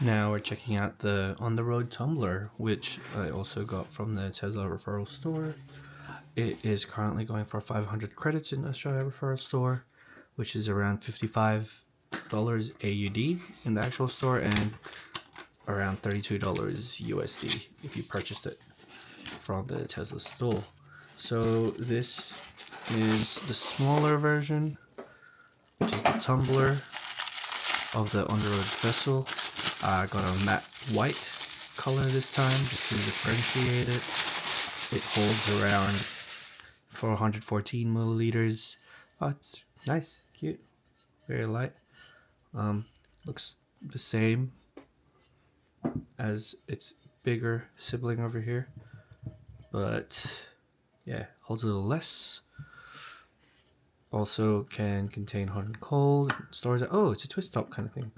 Now we're checking out the On The Road Tumbler, which I also got from the Tesla Referral Store. It is currently going for 500 credits in the Australia Referral Store, which is around $55 AUD in the actual store and around $32 USD if you purchased it from the Tesla store. So this is the smaller version, which is the tumbler of the On The Road vessel. I got a matte white color this time just to differentiate it. It holds around 414 milliliters. Oh, it's nice, cute, very light. Looks the same as its bigger sibling over here, but yeah, holds a little less. Also can contain hot and cold. Stores it. Oh, it's a twist top kind of thing.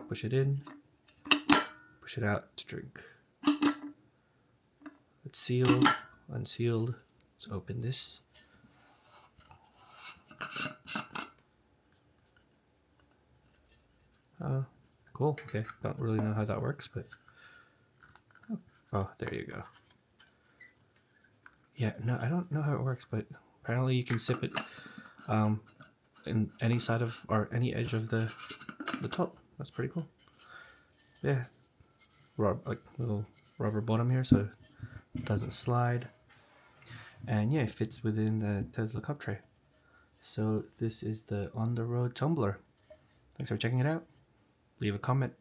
Push it in, push it out to drink. It's sealed, unsealed. Let's open this. Cool. Okay, don't really know how that works, but oh, there you go. Yeah, no, I don't know how it works, but apparently you can sip it in any side of or any edge of the top. That's pretty cool. Yeah, like little rubber bottom here, so it doesn't slide. And yeah, it fits within the Tesla cup tray. So this is the On The Road Tumbler. Thanks for checking it out. Leave a comment.